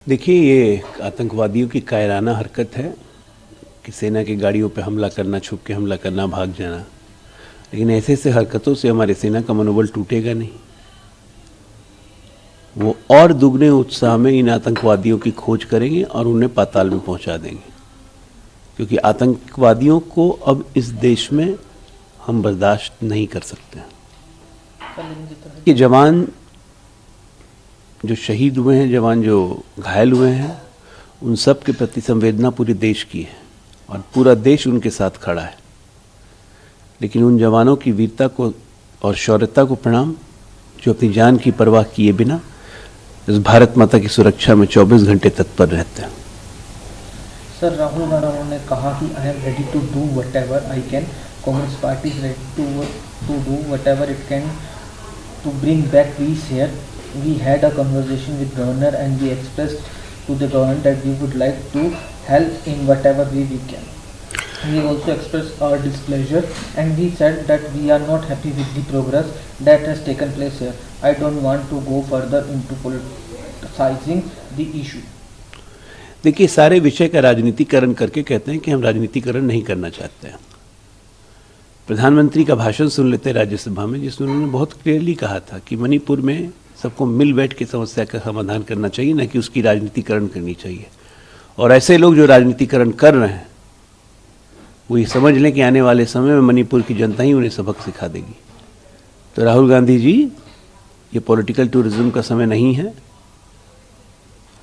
देखिए, ये आतंकवादियों की कायराना हरकत है कि सेना की गाड़ियों पर हमला करना, छुप के हमला करना, भाग जाना। लेकिन ऐसे ऐसे हरकतों से हमारे सेना का मनोबल टूटेगा नहीं। वो और दुगने उत्साह में इन आतंकवादियों की खोज करेंगे और उन्हें पाताल में पहुंचा देंगे, क्योंकि आतंकवादियों को अब इस देश में हम बर्दाश्त नहीं कर सकते। ये जवान जो शहीद हुए हैं, जवान जो घायल हुए हैं, उन सब के प्रति संवेदना पूरे देश की है और पूरा देश उनके साथ खड़ा है। लेकिन उन जवानों की वीरता को और शौर्यता को प्रणाम, जो अपनी जान की परवाह किए बिना इस भारत माता की सुरक्षा में 24 घंटे तत्पर रहते हैं। सर, राहुल गांधी ने कहा कि I am ready to do whatever I can. Congress party is ready to do whatever it can to bring back peace here. We had a conversation with governor and we expressed to the governor that we would like to help in whatever way we can. We also expressed our displeasure and we said that we are not happy with the progress that has taken place here. I don't want to go further into politicizing the issue. देखिए, सारे विषय का राजनीतिकरण करके कहते हैं कि हम राजनीतिकरण नहीं करना चाहते हैं। प्रधानमंत्री का भाषण सुन लेते राज्यसभा में, जिसमें उन्होंने बहुत क्लियरली कहा था कि मणिपुर में सबको मिल बैठ के समस्या का समाधान करना चाहिए, न कि उसकी राजनीतिकरण करनी चाहिए। और ऐसे लोग जो राजनीतिकरण कर रहे हैं, वो ये समझ लें कि आने वाले समय में मणिपुर की जनता ही उन्हें सबक सिखा देगी। तो राहुल गांधी जी, ये पॉलिटिकल टूरिज्म का समय नहीं है।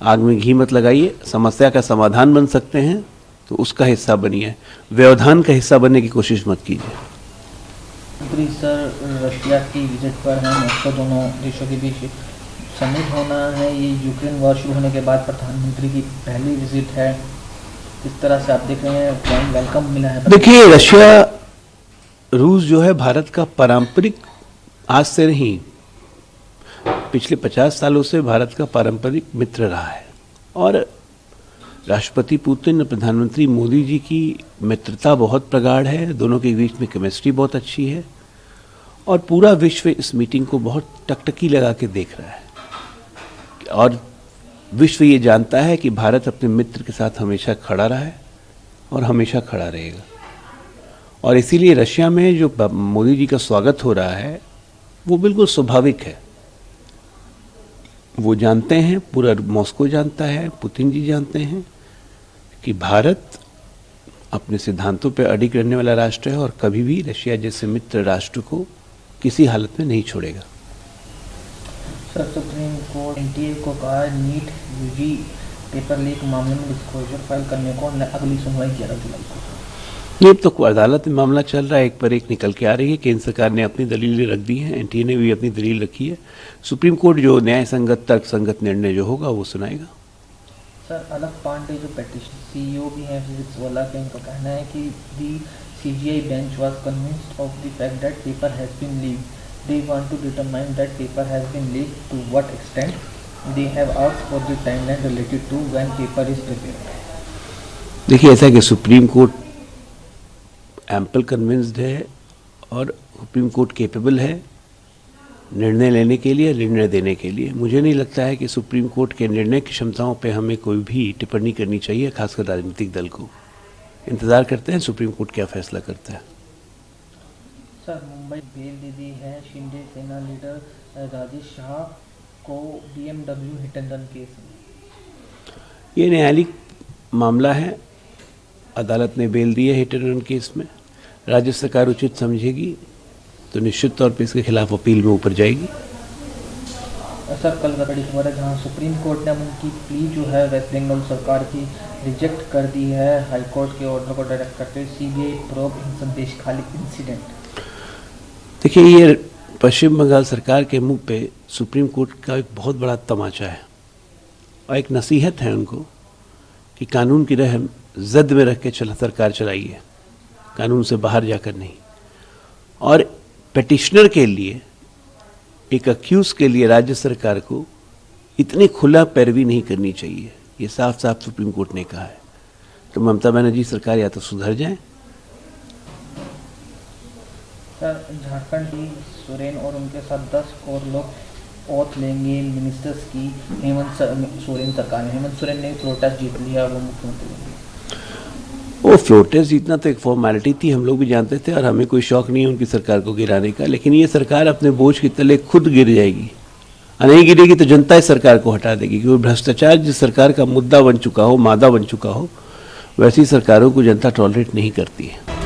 आग में घी मत लगाइए। समस्या का समाधान बन सकते हैं तो उसका हिस्सा बनिए, व्यवधान का हिस्सा बनने की कोशिश मत कीजिए। सर, रशिया की विजिट पर हैं, मॉस्को दोनों देशों के बीच समिट होना है। ये यूक्रेन वॉर शुरू होने के बाद प्रधानमंत्री की पहली विजिट है। किस तरह से आप देख रहे हैं, वार्म वेलकम मिला है? देखिए, रशिया रूस जो है भारत का पारंपरिक, आज से नहीं पिछले 50 सालों से भारत का पारंपरिक मित्र रहा है। और राष्ट्रपति पुतिन और प्रधानमंत्री मोदी जी की मित्रता बहुत प्रगाढ़ है। दोनों के बीच में केमिस्ट्री बहुत अच्छी है और पूरा विश्व इस मीटिंग को बहुत टकटकी लगा के देख रहा है। और विश्व ये जानता है कि भारत अपने मित्र के साथ हमेशा खड़ा रहा है और हमेशा खड़ा रहेगा। और इसीलिए रशिया में जो मोदी जी का स्वागत हो रहा है, वो बिल्कुल स्वाभाविक है। वो जानते हैं, पूरा मॉस्को जानता है, पुतिन जी जानते हैं कि भारत अपने सिद्धांतों पर अडिग रहने वाला राष्ट्र है और कभी भी रशिया जैसे मित्र राष्ट्र को किसी हालत में नहीं छोड़ेगा। सर, सुप्रीम कोर्ट एनटीए को कहा नीट यूजी पेपर लीक मामले में डिस्क्लोजर फाइल करने को, अगली सुनवाई 11 जुलाई को। ये तो अदालत में मामला चल रहा है, एक पर एक निकल के आ रही है। केंद्र सरकार ने अपनी दलीलें रख दी हैं, एनटीए ने भी अपनी दलील रखी है। सुप्रीम कोर्ट जो न्याय संगत, तर्क संगत निर्णय जो होगा वो सुनाएगा। सर, अलक पांडे जो पेटिशन सीईओ भी हैं फिजिक्स वाला के, इनका कहना है कि the CJI bench was convinced of the fact that paper has been leaked. They want to determine that paper has been leaked to what extent. They have asked for the timeline related to when paper is prepared. देखिए, ऐसा है कि supreme court ample convinced है और supreme court capable है निर्णय लेने के लिए, निर्णय देने के लिए। मुझे नहीं लगता है कि सुप्रीम कोर्ट के निर्णय की क्षमताओं पे हमें कोई भी टिप्पणी करनी चाहिए, खासकर राजनीतिक दल को। इंतजार करते हैं सुप्रीम कोर्ट क्या फैसला करता है। सर, मुंबई बेल दे दी है शिंदे सेना लीडर राजेश शाह को BMW hit and run case में। ये न्यायालयिक मामला है, अदालत ने बेल दी है हिट एंड रन केस में। राज्य सरकार उचित समझेगी तो निश्चित तौर पर इसके खिलाफ अपील में ऊपर जाएगी। सर, कल बड़ी खबर है जहां सुप्रीम कोर्ट ने उनकी प्ली जो है वेस्ट बंगाल सरकार की रिजेक्ट कर दी है। हाई कोर्ट के ऑर्डर को डायरेक्ट करते हुए सीबीआई प्रोब इन संदेश खाली इंसिडेंट। देखिए, ये पश्चिम बंगाल सरकार के मुंह पे सुप्रीम कोर्ट का एक बहुत बड़ा तमाचा है और एक नसीहत है उनको कि कानून की राह जद में रख के सरकार चलाइए, कानून से बाहर जाकर नहीं। और पेटिशनर के लिए, एक अक्यूज के लिए राज्य सरकार को इतनी खुला पैरवी नहीं करनी चाहिए। ये साफ साफ सुप्रीम कोर्ट ने कहा है। तो ममता बनर्जी सरकार या तो सुधर जाए। सर, झारखंड की सोरेन और उनके साथ 10 और लोग ओथ लेंगे मिनिस्टर्स की हेमंत सोरेन सरकार में। हेमंत सोरेन ने फ्लोर टेस्ट जीत लिया और वो मुख्यमंत्री बन गए। वो फ्लोर टेस्ट जीतना तो एक फॉर्मेलिटी थी, हम लोग भी जानते थे और हमें कोई शौक नहीं है उनकी सरकार को गिराने का, लेकिन ये सरकार अपने बोझ के तले खुद गिर जाएगी। और नहीं गिरेगी तो जनता इस सरकार को हटा देगी, क्योंकि भ्रष्टाचार जिस सरकार का मुद्दा बन चुका हो, मादा बन चुका हो, वैसी सरकारों को जनता टॉलरेट नहीं करती है।